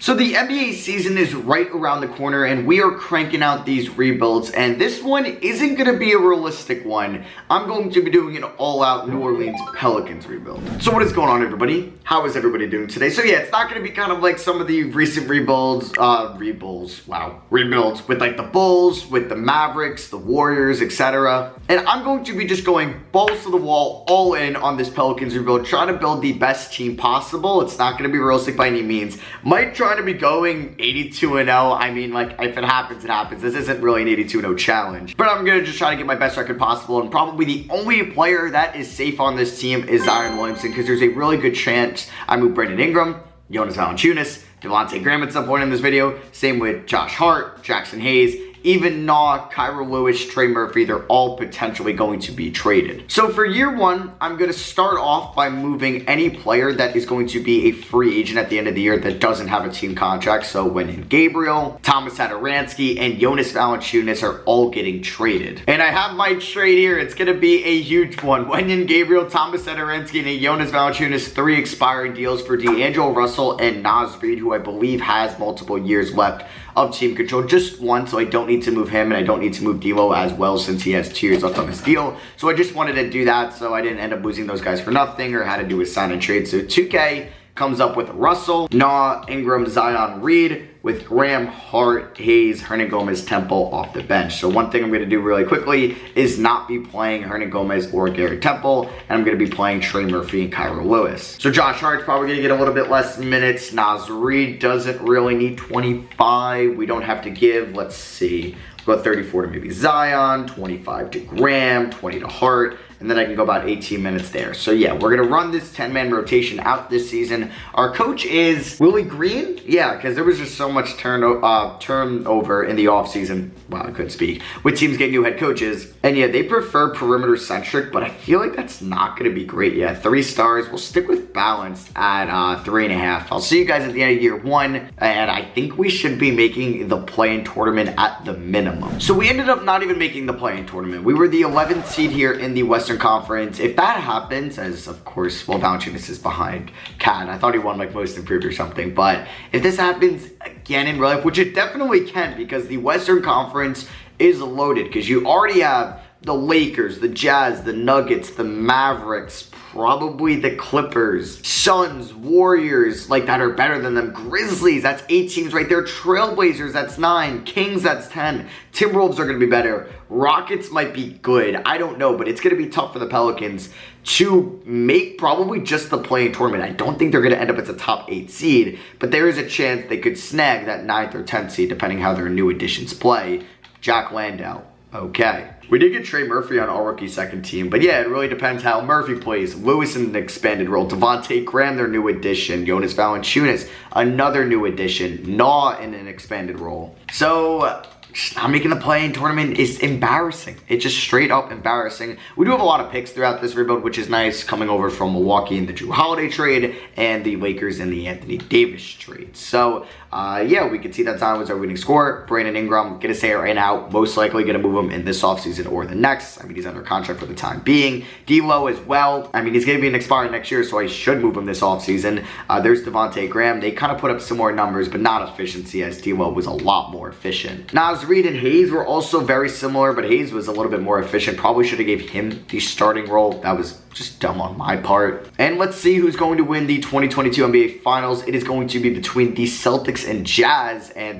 So the NBA season is right around the corner and we are cranking out these rebuilds, and this one isn't going to be a realistic one. I'm going to be doing an all-out New Orleans Pelicans rebuild. So what is going on, everybody? How is everybody doing today? So yeah, it's not going to be kind of like some of the recent rebuilds with like the Bulls, with the Mavericks, the Warriors, etc. And I'm going to be just going balls to the wall, all in on this Pelicans rebuild, trying to build the best team possible. It's not going to be realistic by any means. Might try to be going 82-0. I mean, like, if it happens, it happens. This isn't really an 82-0 challenge. But I'm going to just try to get my best record possible, and probably the only player that is safe on this team is Zion Williamson, because there's a really good chance I move Brandon Ingram, Jonas Valanciunas, Devontae Graham at some point in this video. Same with Josh Hart, Jackson Hayes, even Nah, Kyra Lewis, Trey Murphy. They're all potentially going to be traded. So for year one, I'm going to start off by moving any player that is going to be a free agent at the end of the year that doesn't have a team contract. So Wenyen Gabriel, Thomas Satoransky, and Jonas Valanciunas are all getting traded. And I have my trade here. It's going to be a huge one. Wenyen Gabriel, Thomas Satoransky, and Jonas Valanciunas, 3 expiring deals for D'Angelo Russell and Naz Reid, who I believe has multiple years left of team control. Just one, so I don't need to move him, and I don't need to move D'Lo as well since he has 2 years left on his deal. So I just wanted to do that so I didn't end up losing those guys for nothing or had to do a sign and trade. So 2K comes up with Russell, Nah, Ingram, Zion, Reid, with Graham, Hart, Hayes, Hernangomez, Temple off the bench. So one thing I'm going to do really quickly is not be playing Hernangomez or Gary Temple, and I'm going to be playing Trey Murphy and Kyra Lewis. So Josh Hart's probably going to get a little bit less minutes. Naz Reid doesn't really need 25. We don't have to give, let's see, go 34 to maybe Zion, 25 to Graham, 20 to Hart, and then I can go about 18 minutes there. So yeah, we're going to run this 10-man rotation out this season. Our coach is Willie Green. Yeah, because there was just so much turnover in the offseason. Wow, I couldn't speak. With teams getting new head coaches. And yeah, they prefer perimeter-centric, but I feel like that's not going to be great. Yeah, 3 stars. We'll stick with balance at 3.5. I'll see you guys at the end of year one, and I think we should be making the play-in tournament at the minimum. So we ended up not even making the play-in tournament. We were the 11th seed here in the Western Conference. If that happens, as of course, well, Valanciunas is behind Cat. I thought he won like most improved or something, but if this happens again in real life, which it definitely can, because the Western Conference is loaded, because you already have the Lakers, the Jazz, the Nuggets, the Mavericks, probably the Clippers, Suns, Warriors, like that are better than them, Grizzlies, that's 8 teams right there, Trailblazers, that's 9, Kings, that's 10, Timberwolves are going to be better, Rockets might be good, I don't know, but it's going to be tough for the Pelicans to make probably just the play-in tournament. I don't think they're going to end up as a top 8 seed, but there is a chance they could snag that 9th or 10th seed depending how their new additions play. Jack Landau, okay. We did get Trey Murphy on all rookie second team, but yeah, it really depends how Murphy plays. Lewis in an expanded role, Devontae Graham, their new addition, Jonas Valanciunas, another new addition, Nah in an expanded role. So not making the play-in tournament is embarrassing. It's just straight up embarrassing. We do have a lot of picks throughout this rebuild, which is nice, coming over from Milwaukee in the Jrue Holiday trade and the Lakers in the Anthony Davis trade. So yeah, we can see that Zion was our winning scorer. Brandon Ingram, gonna say it right now, most likely gonna move him in this offseason or the next. I mean, he's under contract for the time being. D'Lo as well. I mean, he's gonna be an expired next year, so I should move him this offseason. There's Devontae Graham. They kind of put up similar numbers, but not efficiency, as D'Lo was a lot more efficient. Naz Reid and Hayes were also very similar, but Hayes was a little bit more efficient. Probably should have gave him the starting role. That was just dumb on my part. And let's see who's going to win the 2022 NBA Finals. It is going to be between the Celtics and Jazz, and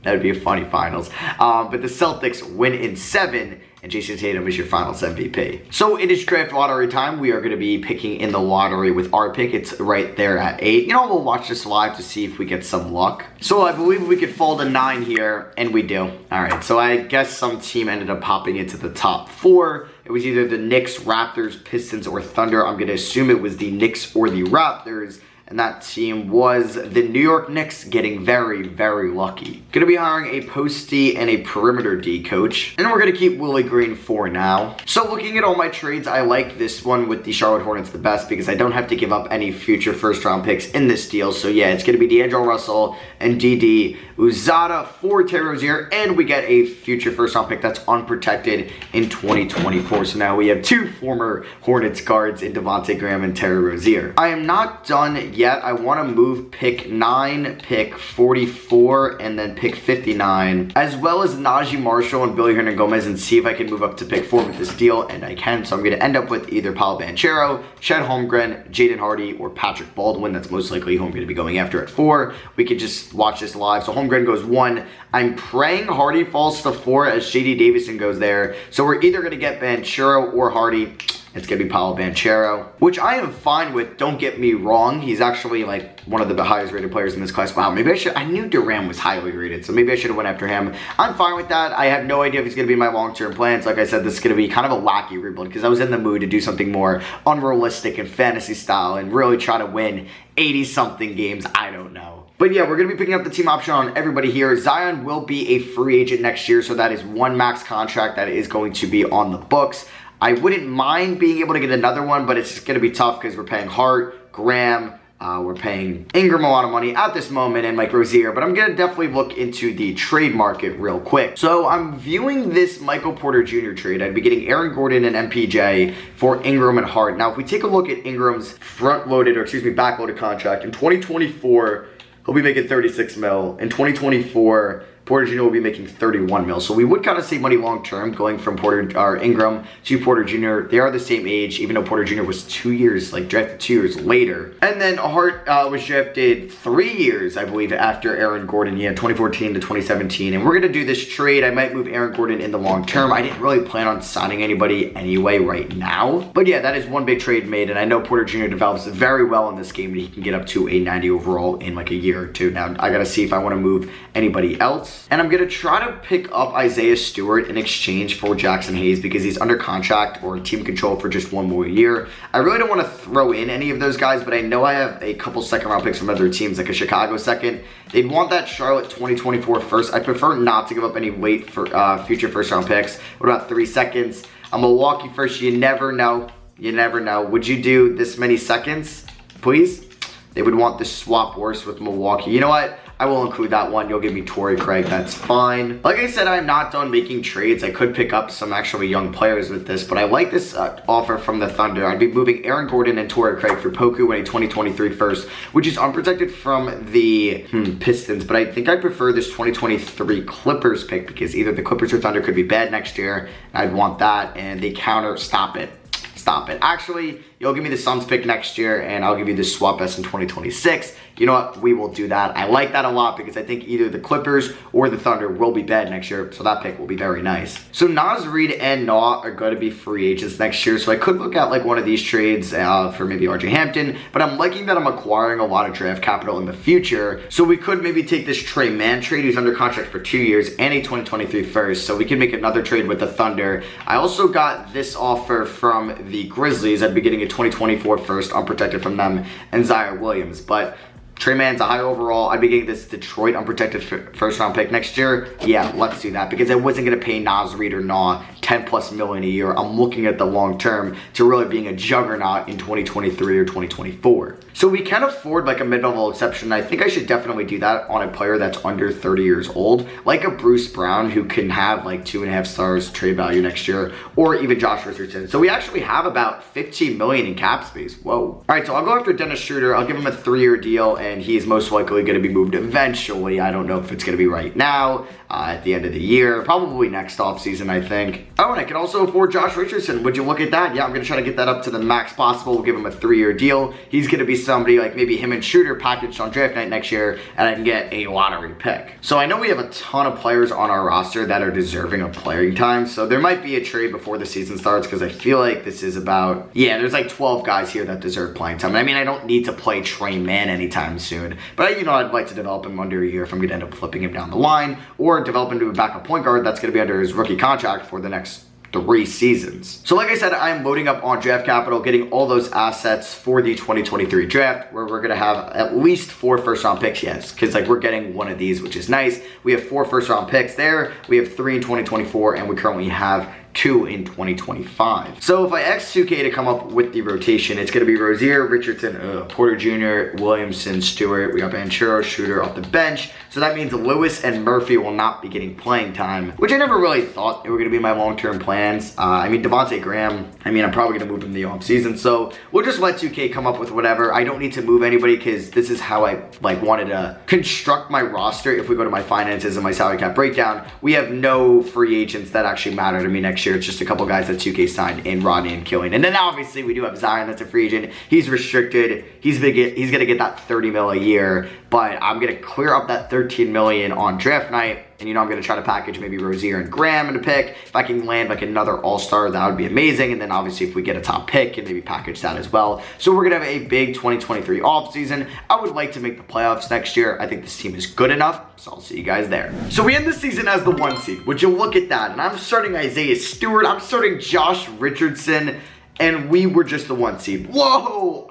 that would be a funny finals. But the Celtics win in 7, and Jason Tatum is your finals MVP. So it is draft lottery time. We are going to be picking in the lottery with our pick. It's right there at 8. You know, we'll watch this live to see if we get some luck. So I believe we could fold a 9 here, and we do. All right, so I guess some team ended up popping into the top 4. It was either the Knicks, Raptors, Pistons, or Thunder. I'm going to assume it was the Knicks or the Raptors. And that team was the New York Knicks, getting very, very lucky. Gonna be hiring a post D and a perimeter D coach. And we're gonna keep Willie Green for now. So looking at all my trades, I like this one with the Charlotte Hornets the best because I don't have to give up any future first round picks in this deal. So yeah, it's gonna be D'Angelo Russell and DD Uzada for Terry Rozier. And we get a future first round pick that's unprotected in 2024. So now we have 2 former Hornets guards in Devontae Graham and Terry Rozier. I am not done yet yet. I want to move pick 9, pick 44, and then pick 59, as well as Najee Marshall and Billy Hernangomez, and see if I can move up to pick 4 with this deal, and I can. So I'm going to end up with either Paolo Banchero, Chet Holmgren, Jaden Hardy, or Patrick Baldwin. That's most likely who I'm going to be going after at 4. We could just watch this live. So Holmgren goes 1. I'm praying Hardy falls to 4 as JD Davison goes there. So we're either going to get Banchero or Hardy. It's going to be Paolo Banchero, which I am fine with. Don't get me wrong. He's actually like one of the highest rated players in this class. Wow, maybe I knew Durant was highly rated, so maybe I should have went after him. I'm fine with that. I have no idea if he's going to be my long-term plans. Like I said, this is going to be kind of a wacky rebuild because I was in the mood to do something more unrealistic and fantasy style and really try to win 80-something games. I don't know. But yeah, we're going to be picking up the team option on everybody here. Zion will be a free agent next year, so that is one max contract that is going to be on the books. I wouldn't mind being able to get another one, but it's just going to be tough because we're paying Hart, Graham, we're paying Ingram a lot of money at this moment, and Mike Rozier, but I'm going to definitely look into the trade market real quick. So I'm viewing this Michael Porter Jr. trade. I'd be getting Aaron Gordon and MPJ for Ingram and Hart. Now, if we take a look at Ingram's backloaded contract, in 2024, he'll be making 36 mil. In 2024, Porter Jr. will be making 31 mil. So we would kind of save money long term going from Ingram to Porter Jr. They are the same age, even though Porter Jr. was 2 years, drafted 2 years later. And then Hart was drafted 3 years, I believe, after Aaron Gordon. Yeah, 2014 to 2017. And we're going to do this trade. I might move Aaron Gordon in the long term. I didn't really plan on signing anybody anyway right now. But yeah, that is one big trade made. And I know Porter Jr. develops very well in this game, and he can get up to a 90 overall in like a year or two. Now, I got to see if I want to move anybody else. And I'm going to try to pick up Isaiah Stewart in exchange for Jackson Hayes because he's under contract or team control for just 1 more year. I really don't want to throw in any of those guys, but I know I have a couple second-round picks from other teams, like a Chicago second. They'd want that Charlotte 2024 first. I prefer not to give up any late for future first-round picks. What about 3 seconds? A Milwaukee first. You never know. You never know. Would you do this many seconds, please? They would want the swap worse with Milwaukee. You know what? I will include that one. You'll give me Torrey Craig. That's fine. Like I said, I'm not done making trades. I could pick up some actually young players with this, but I like this offer from the Thunder. I'd be moving Aaron Gordon and Torrey Craig for Poku and a 2023 first, which is unprotected from the Pistons, but I think I prefer this 2023 Clippers pick because either the Clippers or Thunder could be bad next year. I'd want that, and they counter. Stop it. Stop it. Actually, you'll give me the Suns pick next year, and I'll give you the swap S in 2026. You know what? We will do that. I like that a lot because I think either the Clippers or the Thunder will be bad next year, so that pick will be very nice. So Naz Reid and Naw are going to be free agents next year, so I could look at like one of these trades for maybe RJ Hampton, but I'm liking that I'm acquiring a lot of draft capital in the future, so we could maybe take this Trey Mann trade, who's under contract for 2 years, and a 2023 first, so we can make another trade with the Thunder. I also got this offer from the Grizzlies. I'd be getting a 2024 first, unprotected from them, and Zion Williams, but Trey Mann's a high overall. I'd be getting this Detroit unprotected first round pick next year. Yeah, let's do that because I wasn't going to pay Naz Reid or Naw 10+ million a year. I'm looking at the long term to really being a juggernaut in 2023 or 2024. So we can afford like a mid-level exception. I think I should definitely do that on a player that's under 30 years old, like a Bruce Brown who can have like 2.5 stars trade value next year, or even Josh Richardson. So we actually have about 15 million in cap space. Whoa. All right, so I'll go after Dennis Schroeder. I'll give him a 3-year deal, and he's most likely going to be moved eventually. I don't know if it's going to be right now, at the end of the year, probably next offseason, I think. Oh, and I can also afford Josh Richardson. Would you look at that? Yeah, I'm going to try to get that up to the max possible. We'll give him a 3-year deal. He's going to be somebody like maybe him and Schroeder packaged on draft night next year, and I can get a lottery pick. So I know we have a ton of players on our roster that are deserving of playing time, so there might be a trade before the season starts because I feel like this is about, yeah, there's like 12 guys here that deserve playing time. I mean, I don't need to play Trey Mann anytime soon, but you know, I'd like to develop him under a year if I'm going to end up flipping him down the line, or develop him to a backup point guard that's going to be under his rookie contract for the next 3 seasons. So like I said, I'm loading up on draft capital, getting all those assets for the 2023 draft, where we're going to have at least 4 first-round picks, yes, because like we're getting one of these, which is nice. We have 4 first-round picks there. We have 3 in 2024, and we currently have 2 in 2025. So if I X 2K to come up with the rotation, it's going to be Rozier, Richardson, Porter Jr., Williamson, Stewart. We got Banchero, Shooter off the bench. So that means Lewis and Murphy will not be getting playing time, which I never really thought they were going to be my long-term plans. I mean, Devontae Graham, I'm probably going to move him in the offseason. So we'll just let 2K come up with whatever. I don't need to move anybody because this is how I wanted to construct my roster. If we go to my finances and my salary cap breakdown, we have no free agents that actually matter to me next year. It's just a couple guys that 2K signed in Rodney and Killian. And then obviously we do have Zion that's a free agent. He's restricted. He's going to get that 30 mil a year, but I'm going to clear up that 13 million on draft night. And I'm going to try to package maybe Rozier and Graham in a pick. If I can land like another all-star, that would be amazing. And then obviously if we get a top pick, and maybe package that as well. So we're going to have a big 2023 offseason. I would like to make the playoffs next year. I think this team is good enough. So I'll see you guys there. So we end the season as the 1 seed. Would you look at that? And I'm starting Isaiah Stewart. I'm starting Josh Richardson. And we were just the 1 seed. Whoa!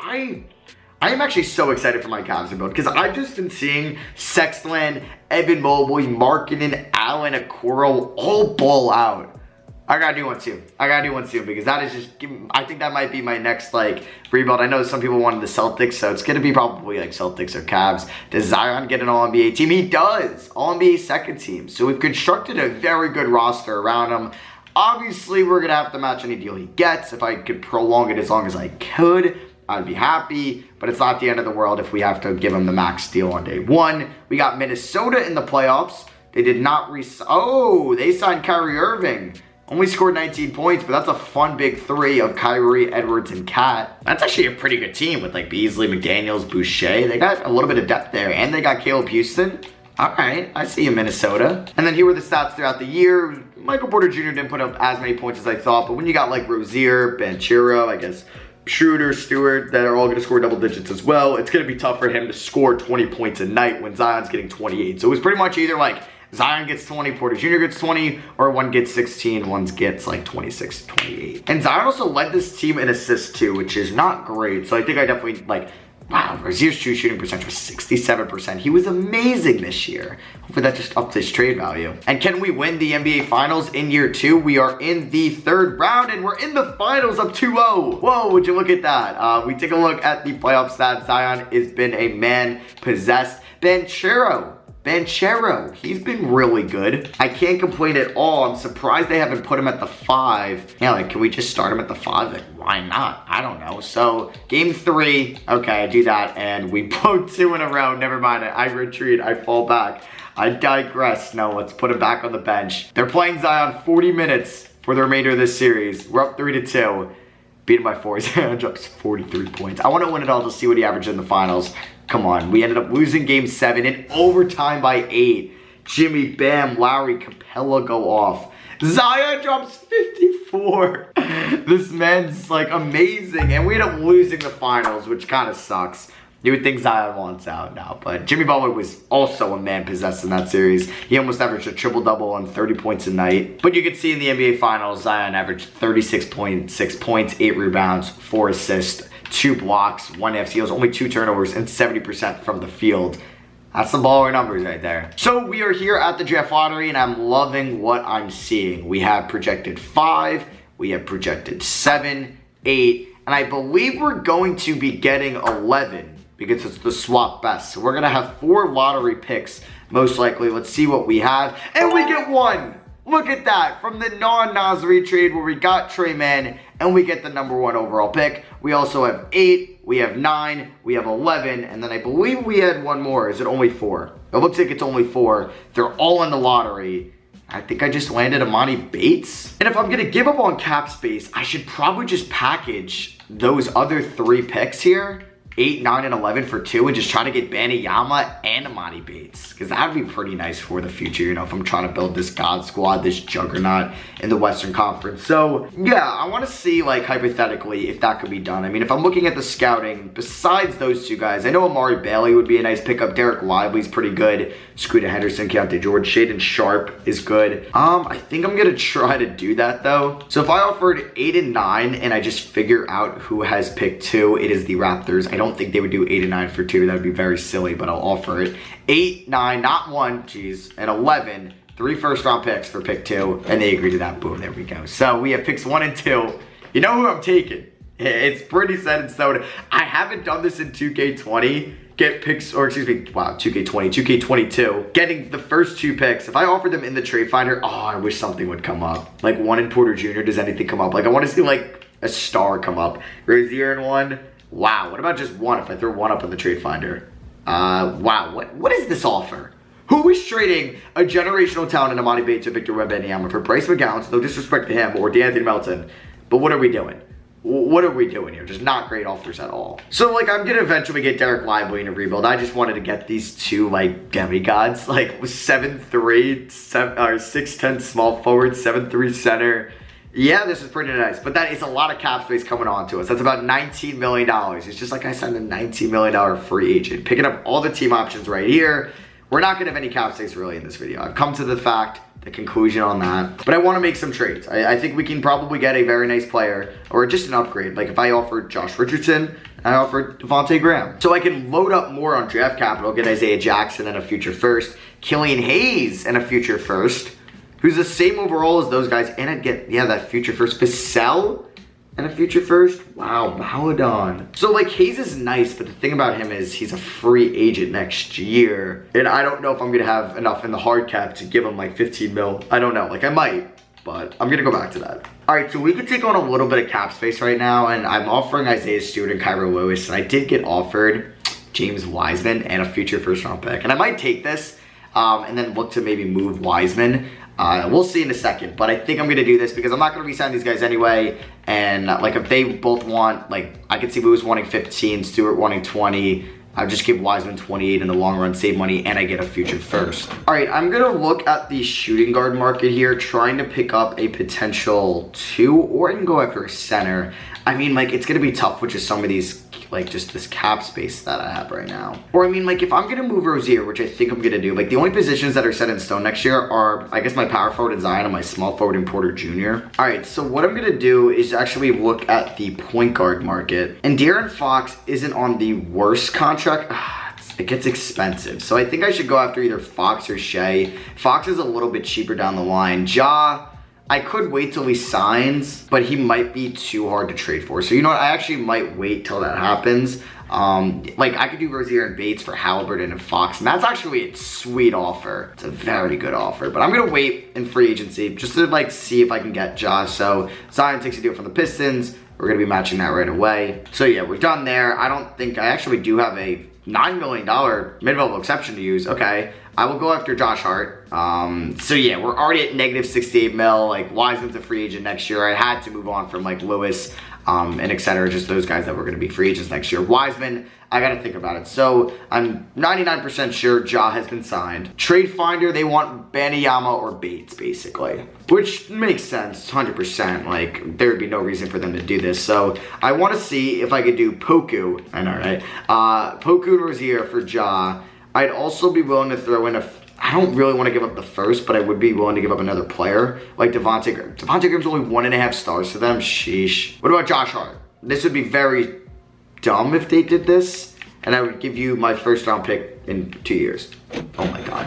I am actually so excited for my Cavs build because I've just been seeing Sexland, Evan Mobley, Markkanen, Allen, Okoro all ball out. I gotta do one soon. Because that is just, I think that might be my next rebuild. I know some people wanted the Celtics, so it's gonna be probably Celtics or Cavs. Does Zion get an All-NBA team? He does. All-NBA second team. So we've constructed a very good roster around him. Obviously, we're gonna have to match any deal he gets. If I could prolong it as long as I could, I'd be happy, but it's not the end of the world if we have to give him the max deal on day 1. We got Minnesota in the playoffs. They did not they signed Kyrie Irving. Only scored 19 points, but that's a fun big 3 of Kyrie, Edwards, and Cat. That's actually a pretty good team with Beasley, McDaniels, Boucher. They got a little bit of depth there, and they got Caleb Houston. All right, I see you, Minnesota. And then here were the stats throughout the year. Michael Porter Jr. didn't put up as many points as I thought, but when you got Rozier, Banchero, I guess, Shooter, Stewart, that are all going to score double digits as well, it's going to be tough for him to score 20 points a night when Zion's getting 28. So it was pretty much either Zion gets 20, Porter Jr. gets 20, or one gets 16, one gets 26, 28. And Zion also led this team in assists too, which is not great. So I think I definitely wow, Rozier's true shooting percentage was 67%. He was amazing this year. Hopefully that just upped his trade value. And can we win the NBA Finals in year 2? We are in the 3rd round and we're in the finals up 2-0. Whoa, would you look at that? We take a look at the playoff stats. Zion has been a man possessed. Banchero, he's been really good. I can't complain at all. I'm surprised they haven't put him at the 5. Yeah, can we just start him at the 5? Why not? I don't know. So, game 3, okay, I do that, and we blow 2 in a row. Never mind, I retreat, I fall back. I digress. No, let's put him back on the bench. They're playing Zion 40 minutes for the remainder of this series. We're up 3-2. Beat him by 4. Zion drops 43 points. I want to win it all to see what he averaged in the finals. Come on, we ended up losing game 7 in overtime by 8. Jimmy, Bam, Lowry, Capella go off. Zion drops 54. This man's amazing. And we end up losing the finals, which kind of sucks. You would think Zion wants out now, but Jimmy Butler was also a man possessed in that series. He almost averaged a triple-double on 30 points a night. But you can see in the NBA Finals, Zion averaged 36.6 points, 8 rebounds, 4 assists, 2 blocks, 1 half steals, only 2 turnovers, and 70% from the field. That's the baller numbers right there. So we are here at the draft lottery, and I'm loving what I'm seeing. We have projected 5, we have projected 7, 8, and I believe we're going to be getting 11. Because it's the swap best. So we're going to have 4 lottery picks, most likely. Let's see what we have. And we get 1. Look at that. From the non-Nasri trade where we got Trey Mann and we get the number 1 overall pick. We also have 8. We have 9. We have 11. And then I believe we had 1 more. Is it only 4? It looks like it's only 4. They're all in the lottery. I think I just landed Amani Bates. And if I'm going to give up on cap space, I should probably just package those other 3 picks here. 8, 9, and 11 for 2 and just try to get Baniyama and Amani Bates. Because that would be pretty nice for the future, if I'm trying to build this God squad, this juggernaut in the Western Conference. So, yeah, I want to see, hypothetically, if that could be done. I mean, if I'm looking at the scouting, besides those 2 guys, I know Amari Bailey would be a nice pickup. Derek Lively's pretty good. Scooter Henderson, Keontae George, Shaden Sharp is good. I think I'm going to try to do that, though. So if I offered 8 and 9 and I just figure out who has picked 2, it is the Raptors. I don't think they would do 8 and 9 for 2. That would be very silly, but I'll offer it. 8, 9, not 1, geez, and 11 3 first-round picks for pick 2, and they agreed to that. Boom, there we go. So we have picks 1 and 2. You know who I'm taking. It's pretty set in stone. I haven't done this in 2K20. Get picks, or excuse me, wow, 2K20, 2K22. Getting the first 2 picks. If I offer them in the trade finder, oh, I wish something would come up. Like 1 in Porter Jr., does anything come up? Like I want to see like a star come up. Rozier in 1. Wow, what about just 1 if I throw 1 up in the trade finder? Wow, what is this offer? Who is trading a generational talent in Amani Bates or Victor Wembanyama for Bryce McGowan? No disrespect to him or DeAnthony Melton, but what are we doing? What are we doing here? Just not great offers at all. So like I'm gonna eventually get Derek Lively in a rebuild. I just wanted to get these 2 like demigods, like 7'3", 6'10" small forward, 7'3" center. Yeah, this is pretty nice, but that is a lot of cap space coming on to us. That's about $19 million. It's just like I signed a $19 million free agent. Picking up all the team options right here. We're not gonna have any cap space really in this video. I've come to the conclusion on that. But I wanna make some trades. I think we can probably get a very nice player or just an upgrade. Like if I offered Josh Richardson, I offered Devontae Graham. So I can load up more on draft capital, get Isaiah Jackson and a future first, Killian Hayes and a future first, who's the same overall as those guys, and I'd get, yeah, that future first, Vassell and a future first. Wow, Maladon. So like Hayes is nice, but the thing about him is he's a free agent next year. And I don't know if I'm gonna have enough in the hard cap to give him like 15 mil. I don't know, like I might, but I'm gonna go back to that. All right, so we can take on a little bit of cap space right now, and I'm offering Isaiah Stewart and Kyra Lewis, and I did get offered James Wiseman and a future first round pick. And I might take this and then look to maybe move Wiseman. We'll see in a second, but I think I'm gonna do this because I'm not gonna re-sign these guys anyway. And like if they both want, like I could see Lewis wanting 15, Stewart wanting 20. I'll just give Wiseman 28 in the long run, save money, and I get a future first. All right, I'm gonna look at the shooting guard market here, trying to pick up a potential 2, or I can go after a center. I mean, like it's gonna be tough with just some of these, like just this cap space that I have right now. Or I mean, like if I'm gonna move Rozier, which I think I'm gonna do, like the only positions that are set in stone next year are, I guess my power forward in Zion and my small forward in Porter Jr. All right, so what I'm gonna do is actually look at the point guard market. And De'Aaron Fox isn't on the worst contract. It gets expensive. So I think I should go after either Fox or Shea. Fox is a little bit cheaper down the line. Ja, I could wait till he signs, but he might be too hard to trade for. So you know what, I actually might wait till that happens. Like I could do Rozier and Bates for Halliburton and Fox, and that's actually a sweet offer. It's a very good offer, but I'm gonna wait in free agency just to like see if I can get Ja. So Zion takes a deal from the Pistons. We're gonna be matching that right away. So yeah, we're done there. I don't think, I actually do have a $9 million mid-level exception to use. Okay, I will go after Josh Hart. So yeah, we're already at negative 68 mil. Like Wiseman's a free agent next year. I had to move on from like Lewis and etc. Just those guys that were gonna be free agents next year. Wiseman, I gotta think about it. So I'm 99% sure Ja has been signed. Trade Finder, they want Wembanyama or Bates basically, which makes sense, 100%. Like there would be no reason for them to do this. So I wanna see if I could do Poku, I know, right? Poku and Rozier for Ja. I'd also be willing to throw in I don't really want to give up the first, but I would be willing to give up another player, like Devontae Graham. Devontae Graham's only 1.5 stars to them, sheesh. What about Josh Hart? This would be very dumb if they did this, and I would give you my first round pick in 2 years. Oh my God.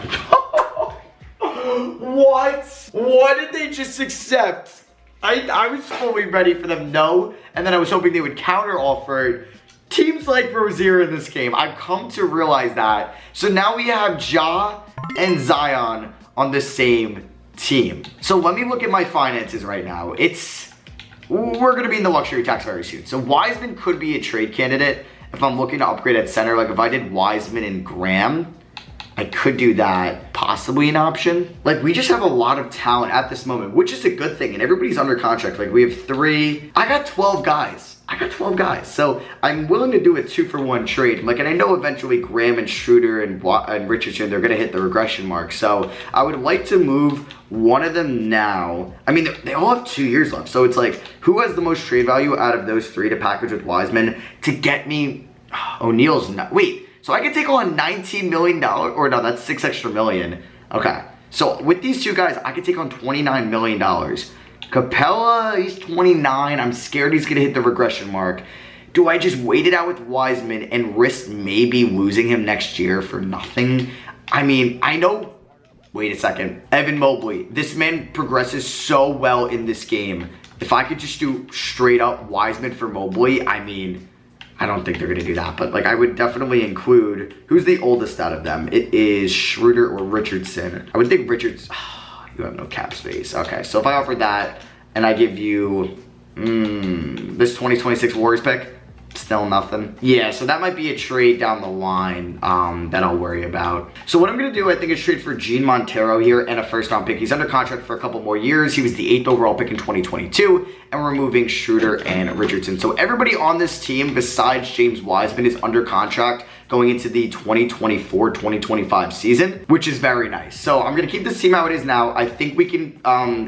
What? What did they just accept? I was fully ready for them, no, and then I was hoping they would counter offer teams like Rozier in this game. I've come to realize that. So now we have Ja and Zion on the same team. So let me look at my finances right now. We're gonna be in the luxury tax very soon. So Wiseman could be a trade candidate if I'm looking to upgrade at center. Like if I did Wiseman and Graham, I could do that, possibly an option. Like we just have a lot of talent at this moment, which is a good thing, and everybody's under contract. Like we have 3, I got 12 guys. So I'm willing to do a 2-for-1 trade. Like, and I know eventually Graham and Schroeder and Richardson, they're gonna hit the regression mark. So I would like to move one of them now. I mean, they all have 2 years left. So it's like, who has the most trade value out of those 3 to package with Wiseman to get me O'Neal's not, wait, so I can take on $19 million, or no, that's 6 extra million. Okay, so with these 2 guys, I could take on $29 million. Capella, he's 29. I'm scared he's gonna hit the regression mark. Do I just wait it out with Wiseman and risk maybe losing him next year for nothing? I mean, I know Wait a second. Evan Mobley. This man progresses so well in this game. If I could just do straight up Wiseman for Mobley, I mean, I don't think they're going to do that. But, like, I would definitely include, who's the oldest out of them? It is Schroeder or Richardson. I would think Richards. Oh, you have no cap space. Okay, so if I offered that and I give you this 2026 Warriors pick, still nothing. Yeah, so that might be a trade down the line that I'll worry about. So what I'm going to do, I think, is trade for Gene Montero here and a first-round pick. He's under contract for a couple more years. He was the 8th overall pick in 2022, and we're moving Schroeder and Richardson. So everybody on this team besides James Wiseman is under contract going into the 2024-2025 season, which is very nice. So I'm going to keep this team how it is now. I think we can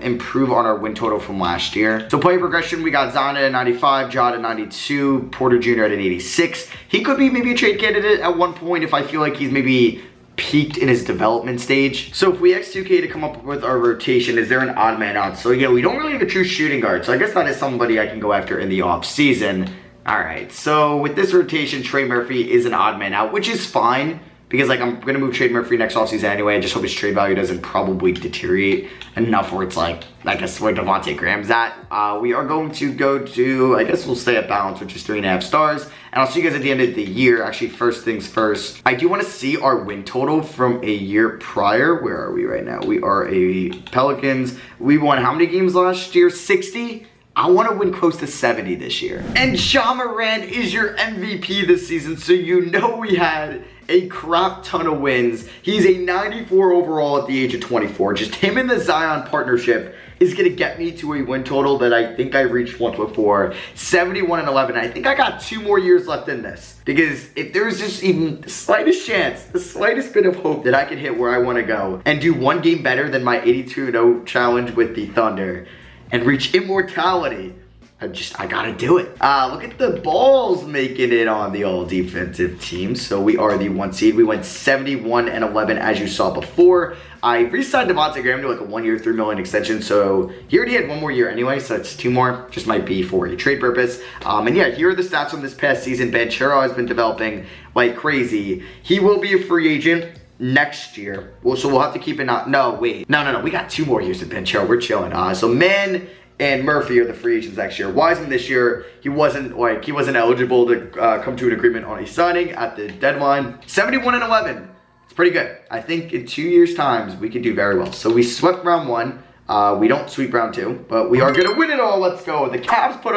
improve on our win total from last year. So player progression, we got Zana at 95, Jod at 92, Porter Jr. at an 86. He could be maybe a trade candidate at one point if I feel like he's maybe peaked in his development stage. So if we X2K to come up with our rotation, is there an odd man out? So yeah, we don't really have a true shooting guard. So I guess that is somebody I can go after in the off season. All right, so with this rotation, Trey Murphy is an odd man out, which is fine because, like, I'm going to move Trey Murphy next offseason anyway. I just hope his trade value doesn't probably deteriorate enough where it's like, I guess where Devontae Graham's at. We are going to go to, I guess we'll stay at balance, which is 3.5 stars. And I'll see you guys at the end of the year. Actually, first things first, I do want to see our win total from a year prior. Where are we right now? We are a Pelicans. We won how many games last year? 60? I want to win close to 70 this year. And Ja Morant is your MVP this season, so you know we had a crap ton of wins. He's a 94 overall at the age of 24. Just him and the Zion partnership is going to get me to a win total that I think I reached once before, 71 and 11. I think I got 2 more years left in this. Because if there's just even the slightest chance, the slightest bit of hope that I could hit where I want to go and do one game better than my 82-0 challenge with the Thunder, and reach immortality, I gotta do it. Look at the balls making it on the all defensive team. So we are the 1 seed. We went 71 and 11 as you saw before. I re-signed Devontae Graham to like a 1-year, $3 million extension. So he already had 1 more year anyway. So it's 2 more. Just might be for a trade purpose. And yeah, here are the stats from this past season. Banchero has been developing like crazy. He will be a free agent next year. Well, so we'll have to keep an eye. No, wait. No. We got 2 more years with Banchero. We're chilling. So Man and Murphy are the free agents next year. Wiseman this year, he wasn't eligible to come to an agreement on a signing at the deadline. 71 and 11. It's pretty good. I think in 2 years' times we could do very well. So we swept round 1. We don't sweep round 2, but we are gonna win it all. Let's go. The Cavs put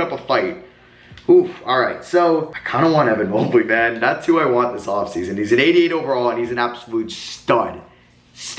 up a fight. Oof, all right, so I kind of want Evan Mobley, man. That's who I want this offseason. He's an 88 overall, and he's an absolute stud.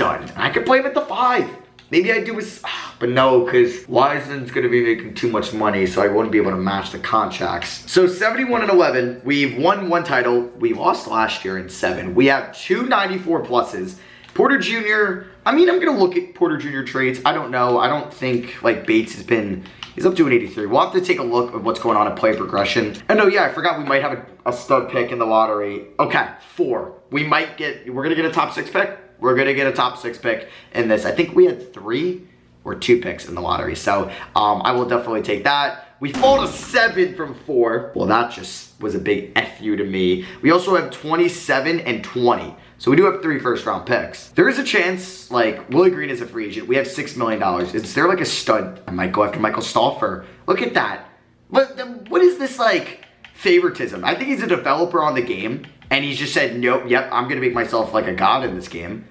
And I could play him at the 5. Maybe I do his, but no, because Wiseman's going to be making too much money, so I wouldn't be able to match the contracts. So 71 and 11, we've won 1 title. We lost last year in 7. We have 2 94 pluses. Porter Jr., I mean, I'm going to look at Porter Jr. trades. I don't know. I don't think, like, Bates has been... He's up to an 83. We'll have to take a look at what's going on at player progression. And oh yeah, I forgot we might have a stud pick in the lottery. Okay, 4. We're gonna get a top 6 pick. We're gonna get a top 6 pick in this. I think we had 3 or 2 picks in the lottery. So I will definitely take that. We fall to 7 from 4. Well, that just was a big FU to me. We also have 27 and 20. So we do have 3 first-round picks. There is a chance, like, Willie Green is a free agent. We have $6 million. Is there, like, a stud? I might go after Michael Stauffer. Look at that. What is this, like, favoritism? I think he's a developer on the game, and he's just said, nope, yep, I'm going to make myself, like, a god in this game.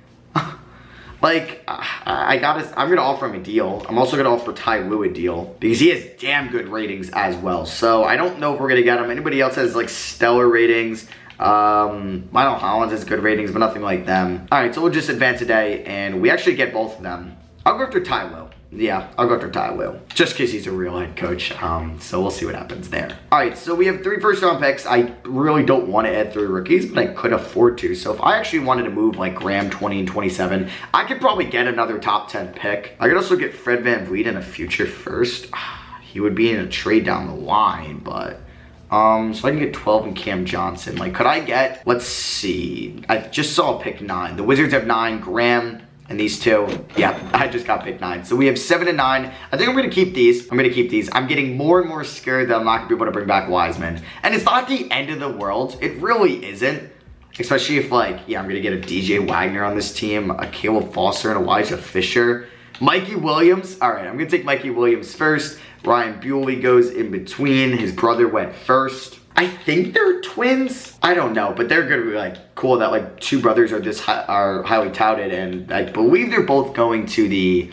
Like, I'm going to offer him a deal. I'm also going to offer Ty Lue a deal because he has damn good ratings as well. So I don't know if we're going to get him. Anybody else has, like, stellar ratings? Lionel Hollins has good ratings, but nothing like them. All right, so we'll just advance today, and we actually get both of them. I'll go after Ty Lue. Yeah, I'll go after Ty Lue. Just because he's a real head coach. So we'll see what happens there. All right, so we have 3 first-round picks. I really don't want to add 3 rookies, but I could afford to. So if I actually wanted to move, like, Graham 20 and 27, I could probably get another top 10 pick. I could also get Fred VanVleet in a future first. He would be in a trade down the line, but... so I can get 12 and Cam Johnson. Like, could I get, let's see. I just saw pick 9. The Wizards have 9, Graham, and these 2. Yeah, I just got pick 9. So we have 7 and 9. I think I'm going to keep these. I'm getting more and more scared that I'm not going to be able to bring back Wiseman. And it's not the end of the world. It really isn't. Especially if, like, yeah, I'm going to get a DJ Wagner on this team, a Caleb Foster, and Elijah Fisher. Mikey Williams. All right, I'm going to take Mikey Williams first. Ryan Bewley goes in between. His brother went first. I think they're twins. I don't know, but they're gonna be like cool that like two brothers are highly touted, and I believe they're both going to the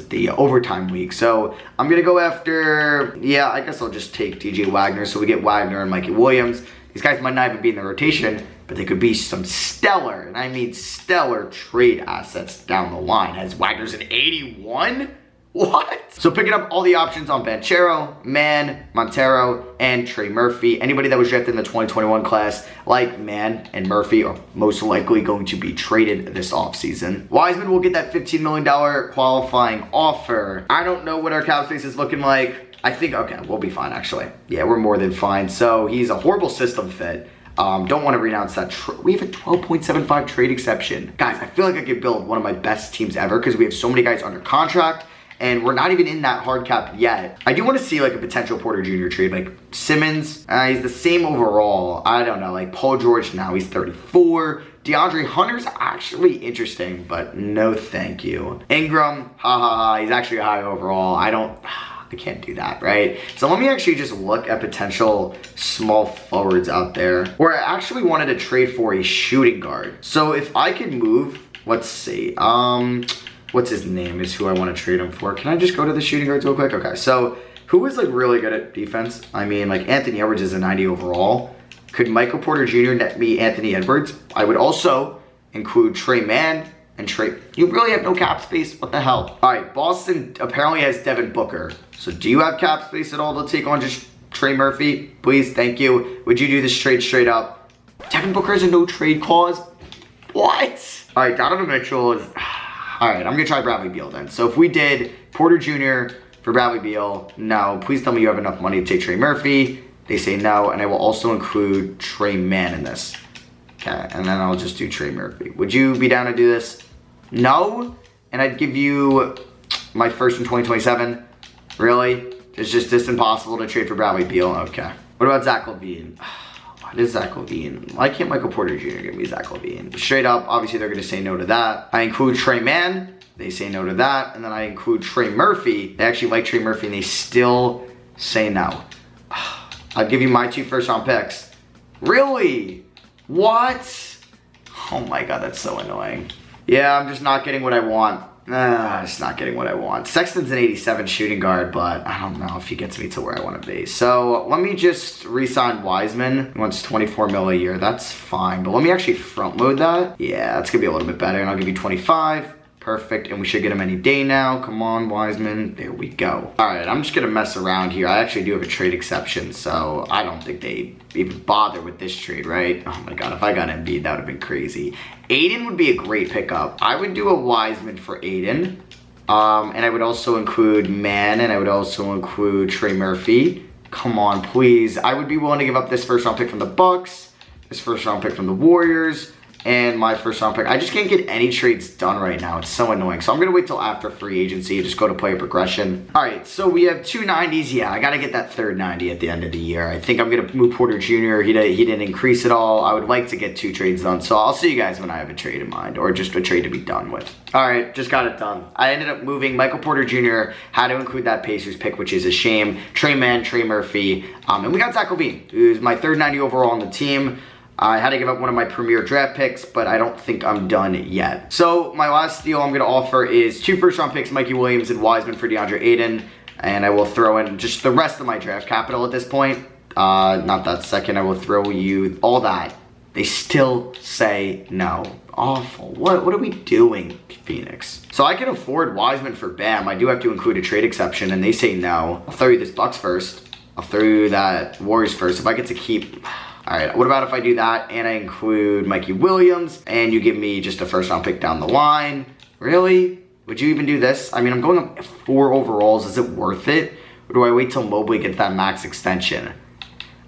the overtime week. So I'm gonna go after, yeah, I guess I'll just take DJ Wagner. So we get Wagner and Mikey Williams. These guys might not even be in the rotation, but they could be some stellar, and I mean stellar trade assets down the line. As Wagner's an 81. What? So picking up all the options on Banchero, Mann, Montero, and Trey Murphy. Anybody that was drafted in the 2021 class, like Mann and Murphy, are most likely going to be traded this offseason. Wiseman will get that $15 million qualifying offer. I don't know what our cap space is looking like. I think, okay, we'll be fine, actually. Yeah, we're more than fine. So he's a horrible system fit. Don't want to renounce that. We have a 12.75 trade exception. Guys, I feel like I could build one of my best teams ever because we have so many guys under contract. And we're not even in that hard cap yet. I do want to see like a potential Porter Jr. trade. Like Simmons, he's the same overall. I don't know, like Paul George now, he's 34. DeAndre Hunter's actually interesting, but no thank you. Ingram, he's actually a high overall. I can't do that, right? So let me actually just look at potential small forwards out there where I actually wanted to trade for a shooting guard. So if I could move, let's see, what's his name is who I want to trade him for. Can I just go to the shooting guards real quick? Okay, so who is like really good at defense? I mean, like Anthony Edwards is a 90 overall. Could Michael Porter Jr. net me Anthony Edwards? I would also include Trey Mann and Trey. You really have no cap space? What the hell? All right, Boston apparently has Devin Booker. So do you have cap space at all to take on just Trey Murphy? Please, thank you. Would you do this trade straight up? Devin Booker has a no trade clause? What? All right, Donovan Mitchell is... All right, I'm going to try Bradley Beal then. So if we did Porter Jr. for Bradley Beal, no. Please tell me you have enough money to take Trey Murphy. They say no, and I will also include Trey Mann in this. Okay, and then I'll just do Trey Murphy. Would you be down to do this? No? And I'd give you my first in 2027? Really? It's just this impossible to trade for Bradley Beal? Okay. What about Zach LaVine? What is Zach LaVine? Why can't Michael Porter Jr. give me Zach LaVine? Straight up, obviously they're going to say no to that. I include Trey Mann. They say no to that. And then I include Trey Murphy. They actually like Trey Murphy and they still say no. I'll give you my 2 first-round picks. Really? What? Oh my god, that's so annoying. Yeah, I'm just not getting what I want. Just not getting what I want. Sexton's an 87 shooting guard, but I don't know if he gets me to where I want to be. So let me just re-sign Wiseman. He wants 24 mil a year. That's fine, but let me actually front load that. Yeah, that's gonna be a little bit better, and I'll give you 25. Perfect, and we should get him any day now. Come on, Wiseman. There we go. All right, I'm just gonna mess around here. I actually do have a trade exception, so I don't think they even bother with this trade, right? Oh my god, if I got Embiid, that would have been crazy. Aiden would be a great pickup. I would do a Wiseman for Aiden. And I would also include Mann, and I would also include Trey Murphy. Come on, please. I would be willing to give up this first-round pick from the Bucks, this first-round pick from the Warriors, and my first-round pick. I just can't get any trades done right now. It's so annoying. So I'm going to wait till after free agency. Just go to player progression. All right, so we have 2 90s. Yeah, I got to get that third 90 at the end of the year. I think I'm going to move Porter Jr. He didn't increase at all. I would like to get 2 trades done. So I'll see you guys when I have a trade in mind, or just a trade to be done with. All right, just got it done. I ended up moving Michael Porter Jr. Had to include that Pacers pick, which is a shame. Trey Mann, Trey Murphy, and we got Zach LaVine, who's my third 90 overall on the team. I had to give up one of my premier draft picks, but I don't think I'm done yet. So my last deal I'm going to offer is 2 first-round picks, Mikey Williams and Wiseman for DeAndre Ayton. And I will throw in just the rest of my draft capital at this point. Not that second. I will throw you all that. They still say no. Awful. What are we doing, Phoenix? So I can afford Wiseman for Bam. I do have to include a trade exception, and they say no. I'll throw you this Bucks first. I'll throw you that Warriors first. If I get to keep... All right, what about if I do that and I include Mikey Williams and you give me just a first-round pick down the line? Really? Would you even do this? I mean, I'm going up 4 overalls. Is it worth it? Or do I wait till Mobley gets that max extension?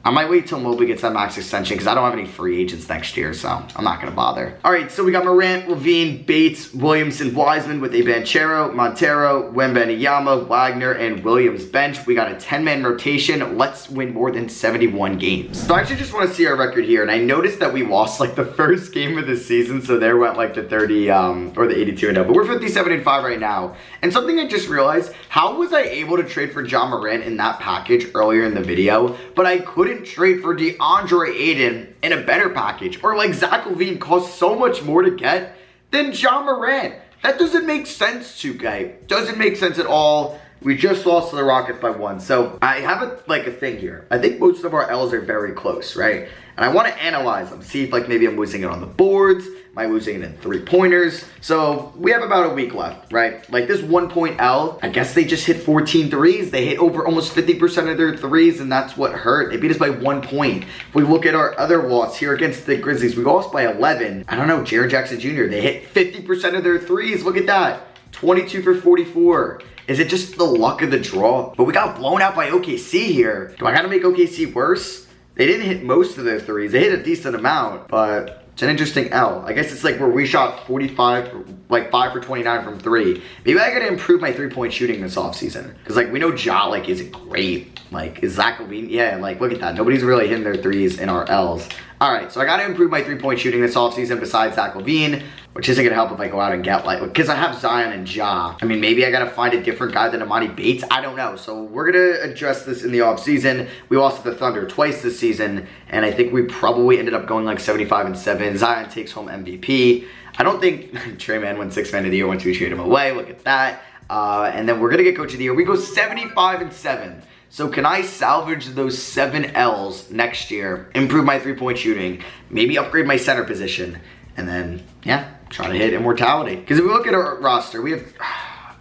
I might wait till Mobley gets that max extension because I don't have any free agents next year, so I'm not going to bother. All right, so we got Morant, Levine, Bates, Williamson, Wiseman with a Banchero, Montero, Wembanyama, Wagner, and Williams bench. We got a 10-man rotation. Let's win more than 71 games. So I actually just want to see our record here, and I noticed that we lost like the first game of the season, so there went like the 30 or the 82-0, but we're 57-5 right now. And something I just realized, how was I able to trade for Ja Morant in that package earlier in the video, but I couldn't trade for DeAndre Ayton in a better package? Or like Zach LaVine costs so much more to get than Ja Morant. That doesn't make sense to guy. Doesn't make sense at all. We just lost to the Rockets by 1. So I have a thing here. I think most of our L's are very close, right? And I want to analyze them. See if like maybe I'm losing it on the boards. Am I losing it in 3-pointers? So we have about a week left, right? Like this 1-point L, I guess they just hit 14 threes. They hit over almost 50% of their threes, and that's what hurt. They beat us by 1 point. If we look at our other loss here against the Grizzlies, we lost by 11. I don't know, Jaren Jackson Jr., they hit 50% of their threes. Look at that. 22 for 44. Is it just the luck of the draw? But we got blown out by OKC here. Do I gotta make OKC worse? They didn't hit most of their threes. They hit a decent amount, but it's an interesting L. I guess it's like where we shot 45, like 5 for 29 from 3. Maybe I gotta improve my 3-point shooting this offseason. Because like we know Ja like isn't great. Like is Zach LaVine? Yeah, like look at that. Nobody's really hitting their threes in our L's. All right, so I gotta improve my 3-point shooting this offseason besides Zach LaVine, which isn't gonna help if I go out and get like, because I have Zion and Ja. I mean, maybe I gotta find a different guy than Amani Bates. I don't know. So we're gonna address this in the offseason. We lost to the Thunder twice this season, and I think we probably ended up going like 75-7. Zion takes home MVP. I don't think Trey Mann won 6th Man of the Year once we trade him away. Look at that. And then we're gonna get Coach of the Year. We go 75-7. So can I salvage those 7 L's next year, improve my 3-point shooting, maybe upgrade my center position, and then, yeah, try to hit immortality? Because if we look at our roster, we have,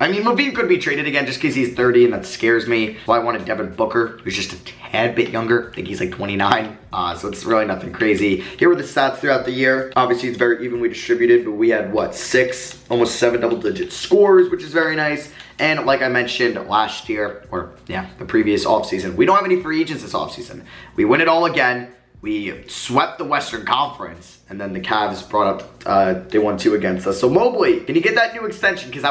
I mean, LaVine could be traded again just because he's 30 and that scares me. So I wanted Devin Booker, who's just a tad bit younger. I think he's like 29. So it's really nothing crazy. Here were the stats throughout the year. Obviously, it's very evenly distributed, but we had, what, 6, almost 7 double-digit scores, which is very nice. And like I mentioned last year, or yeah, the previous offseason, we don't have any free agents this offseason. We win it all again. We swept the Western Conference, and then the Cavs brought up, they won 2 against us. So Mobley, can you get that new extension? Because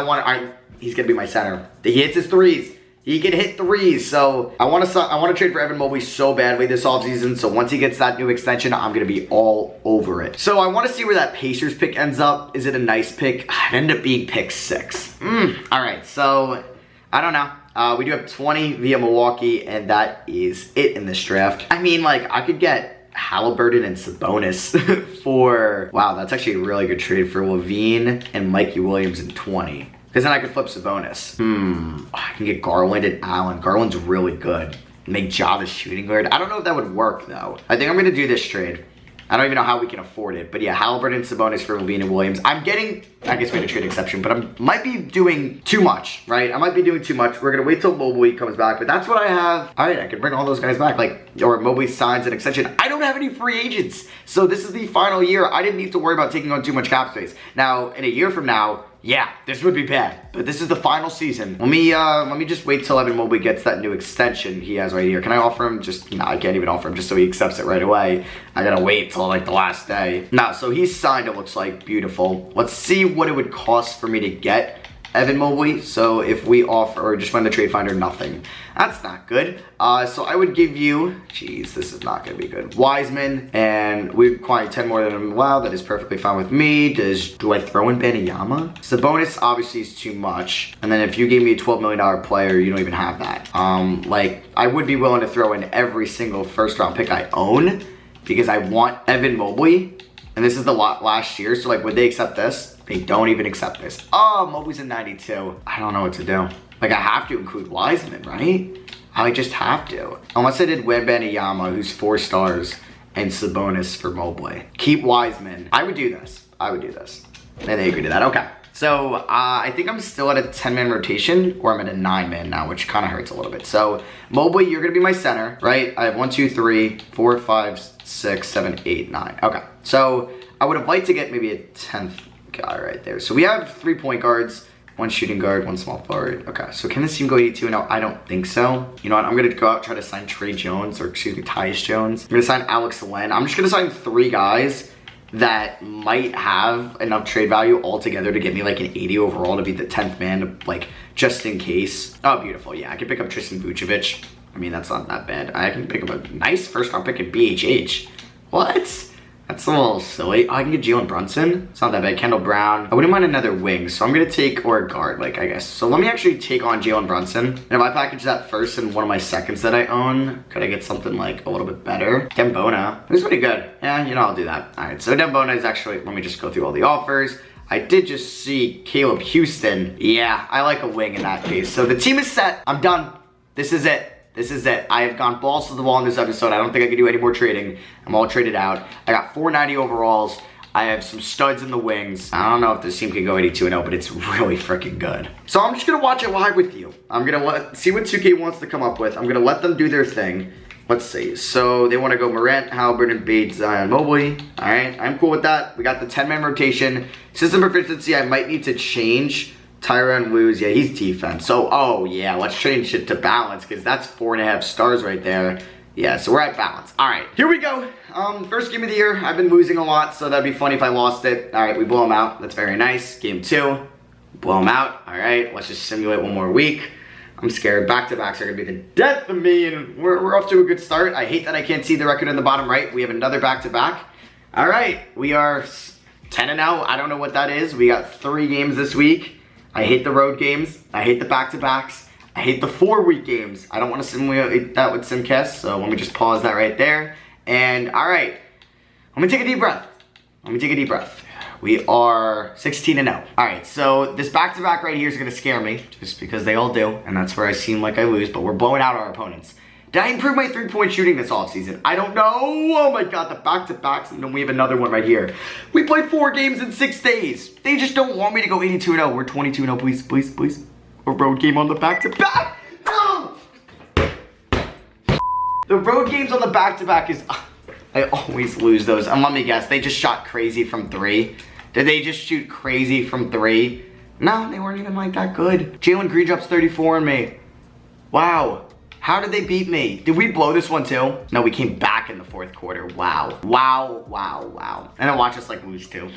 he's gonna be my center. He hits his threes. He can hit threes. So I want to trade for Evan Mobley so badly this offseason. So once he gets that new extension, I'm gonna be all over it. So I want to see where that Pacers pick ends up. Is it a nice pick? It ended up being pick 6. All right, so I don't know. We do have 20 via Milwaukee, and that is it in this draft. I mean, like, I could get Halliburton and Sabonis for, wow, that's actually a really good trade for Levine and Mikey Williams in 20. Because then I could flip Sabonis. I can get Garland and Allen. Garland's really good. Make Ja the shooting guard. I don't know if that would work, though. I think I'm going to do this trade. I don't even know how we can afford it. But yeah, Halliburton and Sabonis for Levine and Williams. I'm getting, I guess we had a trade exception, but I might be doing too much, right? I might be doing too much. We're going to wait till Mobley comes back, but that's what I have. All right, I can bring all those guys back, like, or Mobley signs an extension. I don't have any free agents. So this is the final year. I didn't need to worry about taking on too much cap space. Now, in a year from now, yeah, this would be bad, but this is the final season. Let me just wait till Evan Mobley gets that new extension he has right here. Can I offer him just, no, I can't even offer him just so he accepts it right away. I gotta wait till like the last day. Nah, so he's signed, it looks like. Beautiful. Let's see what it would cost for me to get Evan Mobley. So if we offer, or just find the trade finder, nothing. That's not good. So I would give you, geez, this is not gonna be good. Wiseman, and we acquired 10 more than him. Wow, that is perfectly fine with me. Do I throw in Wembanyama? Sabonis obviously is too much. And then if you gave me a $12 million player, you don't even have that. Like, I would be willing to throw in every single first round pick I own because I want Evan Mobley. And this is the last year, so like, would they accept this? They don't even accept this. Oh, Mobley's in 92. I don't know what to do. Like, I have to include Wiseman, right? I just have to. Unless I did Wembanyama, who's 4 stars, and Sabonis for Mobley. Keep Wiseman. I would do this. I would do this. And they agree to that. Okay. So, I think I'm still at a 10-man rotation, or I'm at a 9-man now, which kind of hurts a little bit. So, Mobley, you're going to be my center, right? I have 1, 2, 3, 4, 5, 6, 7, 8, 9. Okay. So, I would have liked to get maybe a 10th guy right there. So, we have 3 point guards. One shooting guard, one small forward. Okay, so can this team go 82 and 0? I don't think so. You know what? I'm gonna go out and try to sign Trey Jones, or excuse me, Tyus Jones. I'm gonna sign Alex Len. I'm just gonna sign 3 guys that might have enough trade value altogether to get me like an 80 overall to be the 10th man, like just in case. Oh, beautiful. Yeah, I can pick up Tristan Vucevic. I mean, that's not that bad. I can pick up a nice first round pick in BHH. What? That's a little silly. Oh, I can get Jalen Brunson. It's not that bad. Kendall Brown. I wouldn't mind another wing, so I'm gonna take, or a guard, like, I guess. So let me actually take on Jalen Brunson. And if I package that first in one of my seconds that I own, could I get something like a little bit better? Dembona. It was pretty good. Yeah, you know, I'll do that. All right, so Dembona is actually, let me just go through all the offers. I did just see Caleb Houston. Yeah, I like a wing in that case. So the team is set. I'm done. This is it. This is it. I have gone balls to the wall in this episode. I don't think I can do any more trading. I'm all traded out. I got 490 overalls. I have some studs in the wings. I don't know if this team can go 82 and 0, but it's really freaking good. So I'm just gonna watch it live with you. I'm gonna see what 2K wants to come up with. I'm gonna let them do their thing. Let's see. So they want to go Morant, Halliburton, Bates, Zion, Mobley. All right, I'm cool with that. We got the 10-man rotation. System proficiency, I might need to change. Tyronn Lue's, yeah, he's defense. So, oh yeah, let's change it to balance because that's 4.5 stars right there. Yeah, so we're at balance. All right, here we go. First game of the year. I've been losing a lot, so that'd be funny if I lost it. All right, we blow them out. That's very nice. Game 2, blow them out. All right, let's just simulate one more week. I'm scared. Back-to-backs are gonna be the death of me, and we're off to a good start. I hate that I can't see the record in the bottom right. We have another back-to-back. All right, we are 10 and 0. I don't know what that is. We got 3 games this week. I hate the road games. I hate the back-to-backs. I hate the 4-week games. I don't want to simulate that with Simcast, so let me just pause that right there. And all right, let me take a deep breath. Let me take a deep breath. We are 16 and 0. All right, so this back-to-back right here is gonna scare me, just because they all do, and that's where I seem like I lose, but we're blowing out our opponents. Did I improve my 3-point shooting this offseason? I don't know. Oh my God, the back-to-backs, and then we have another one right here. We played 4 games in 6 days. They just don't want me to go 82 and 0. We're 22 and 0, please, please, please. A road game on the back-to-back. No! The road games on the back-to-back is, I always lose those. And let me guess, they just shot crazy from 3. Did they just shoot crazy from 3? No, they weren't even like that good. Jalen Green drops 34 on me. Wow. How did they beat me? Did we blow this one too? No, we came back in the 4th quarter. Wow. Wow, wow, wow. And then watch us like lose too.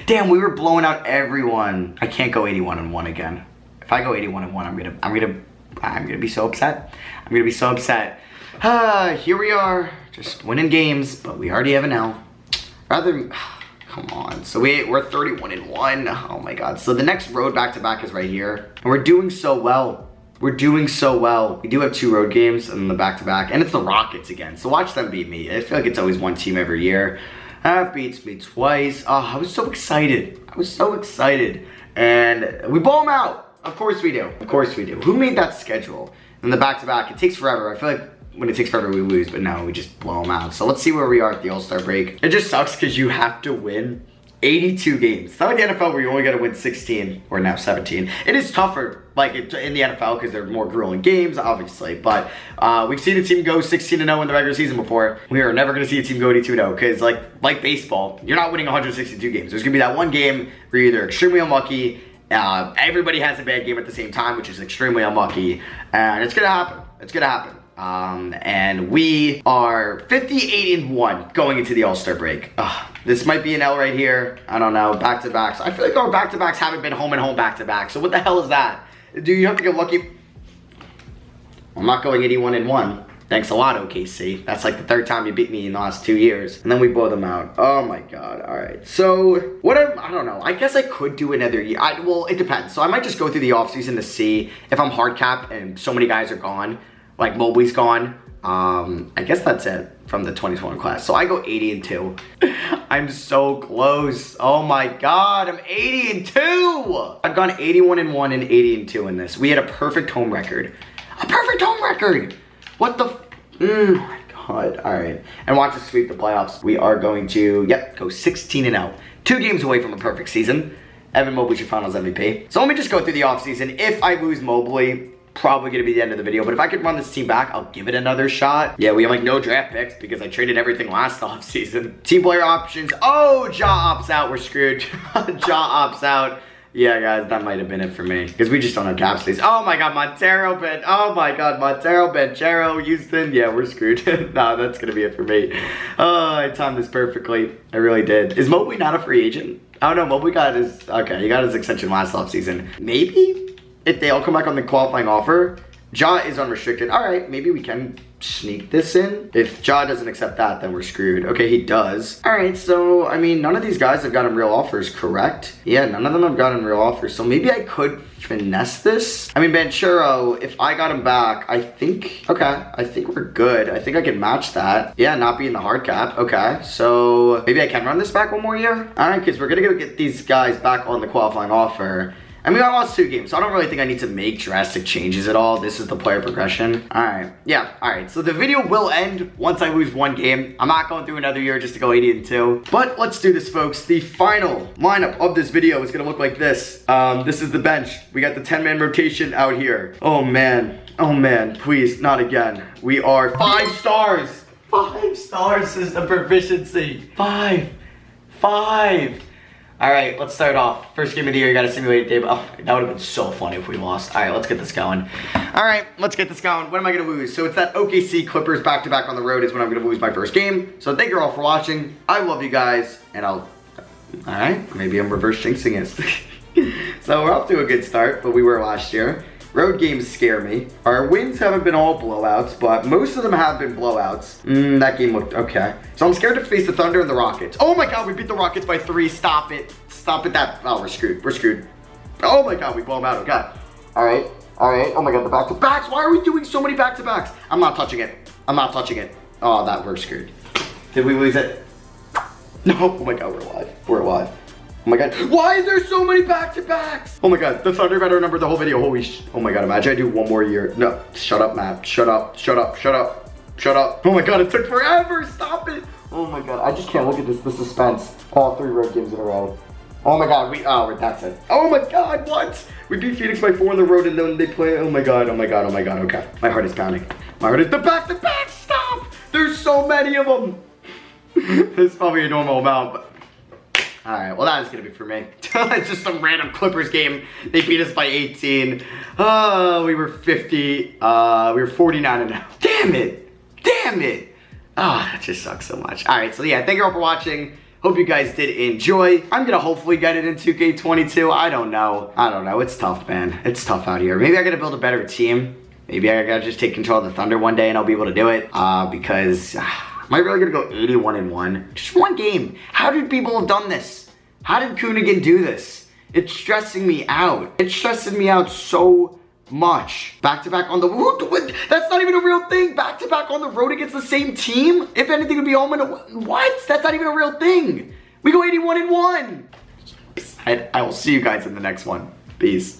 Damn, we were blowing out everyone. I can't go 81 and 1 again. If I go 81 and 1, I'm gonna be so upset. I'm gonna be so upset. Here we are, just winning games, but we already have an L. Come on. So we're 31 and 1. Oh my God. So the next road back-to-back is right here. And we're doing so well. We're doing so well. We do have 2 road games and the back-to-back, and it's the Rockets again. So watch them beat me. I feel like it's always one team every year. Beats me twice. Oh, I was so excited. I was so excited. And we blow them out. Of course we do. Of course we do. Who made that schedule? And the back-to-back, it takes forever. I feel like when it takes forever, we lose, but no, we just blow them out. So let's see where we are at the All-Star break. It just sucks because you have to win 82 games. It's not like the NFL where you only got to win 16 or now 17. It is tougher, like in the NFL, because there are more grueling games, obviously. But we've seen a team go 16 and 0 in the regular season before. We are never going to see a team go 82 and 0 because, like baseball, you're not winning 162 games. There's going to be that one game where you're either extremely unlucky. Everybody has a bad game at the same time, which is extremely unlucky, and it's going to happen. It's going to happen. And we are 58 and 1 going into the All-Star break. This might be an L right here. I don't know. Back-to-backs. I feel like our back-to-backs haven't been home and home back-to-back. So what the hell is that? Do you have to get lucky? I'm not going 81 and 1. Thanks a lot, OKC. That's like the 3rd time you beat me in the last 2 years. And then we blow them out. Oh my God. All right. So what I don't know. I guess I could do another year. Well, it depends. So I might just go through the offseason to see if I'm hard cap and so many guys are gone. Like Mobley's gone. I guess that's it from the 2021 class. So I go 80 and 2. I'm so close. Oh my God, I'm 80 and 2. I've gone 81 and 1 and 80 and 2 in this. We had a perfect home record. A perfect home record. What the? Oh my God. All right. And watch us sweep the playoffs. We are going to, go 16 and 0. 2 games away from a perfect season. Evan Mobley's your finals MVP. So let me just go through the offseason. If I lose Mobley, probably gonna be the end of the video, but if I could run this team back, I'll give it another shot. Yeah, we have like no draft picks because I traded everything last offseason. Team player options. Oh, Ja opts out. We're screwed. Ja opts out. Yeah, guys, that might have been it for me. Because we just don't have cap space. Oh my god, Montero, Ben. Oh my god, Montero, Banchero, Houston. Yeah, we're screwed. Nah, that's going to be it for me. Oh, I timed this perfectly. I really did. Is Mobley not a free agent? I don't know. Mobley got his... Okay, he got his extension last offseason. Maybe if they all come back on the qualifying offer... Ja is unrestricted. All right, maybe we can sneak this in. If Ja doesn't accept that, then we're screwed. Okay, he does. All right, so, I mean, none of these guys have gotten real offers, correct? Yeah, none of them have gotten real offers. So maybe I could finesse this. I mean, Banchero, if I got him back, I think, okay, I think we're good. I think I can match that. Yeah, not being the hard cap. Okay, so maybe I can run this back one more year. All right, because we're going to go get these guys back on the qualifying offer. I mean, I lost 2 games, so I don't really think I need to make drastic changes at all. This is the player progression. All right, yeah, all right. So the video will end once I lose 1 game. I'm not going through another year just to go 80-2. But let's do this, folks. The final lineup of this video is gonna look like this. This is the bench. We got the 10-man rotation out here. Oh man, please, not again. We are 5 stars. 5 stars is the proficiency. 5. All right, let's start off. First game of the year, you got a simulated day. Oh, that would have been so funny if we lost. All right, let's get this going. All right, let's get this going. What am I going to lose? So it's that OKC Clippers back-to-back on the road is when I'm going to lose my first game. So thank you all for watching. I love you guys, and all right, maybe I'm reverse jinxing it. So we're off to a good start, but we were last year. Road games scare me. Our wins haven't been all blowouts, but most of them have been blowouts. That game looked okay. So I'm scared to face the Thunder and the Rockets. Oh my god, we beat the Rockets by 3. Stop it. Stop it. Oh, we're screwed. We're screwed. Oh my god, we blow them out. Okay. All right. Oh my god, the back-to-backs. Why are we doing so many back-to-backs? I'm not touching it. Oh, that we're screwed. Did we lose it? No. Oh my god, we're alive. Oh my god, why is there so many back-to-backs? Oh my god, the Thunder better remember the whole video. Oh my god, imagine I do 1 more year. No, shut up, Matt. Shut up. Oh my god, it took forever. Stop it. Oh my god, I just can't look at the suspense. All 3 road games in a row. Oh my god, that's it. Oh my god, what? We beat Phoenix by 4 on the road and then they play. Oh my god, okay. My heart is pounding. The back-to-back, stop. There's so many of them. It's probably a normal amount, but. Alright, well that is going to be for me. It's just some random Clippers game. They beat us by 18. We were 50. We were 49 and now. Damn it. That just sucks so much. Alright, so yeah, thank you all for watching. Hope you guys did enjoy. I'm going to hopefully get it in 2K22. I don't know. It's tough, man. It's tough out here. Maybe I got to build a better team. Maybe I got to just take control of the Thunder one day and I'll be able to do it. Because... Am I really gonna go 81-1? Just 1 game. How did people have done this? How did Koonigan do this? It's stressing me out. It's stressing me out so much. Back-to-back on the... That's not even a real thing. Back-to-back on the road against the same team? If anything, it would be home in a... What? That's not even a real thing. We go 81-1. I will see you guys in the next one. Peace.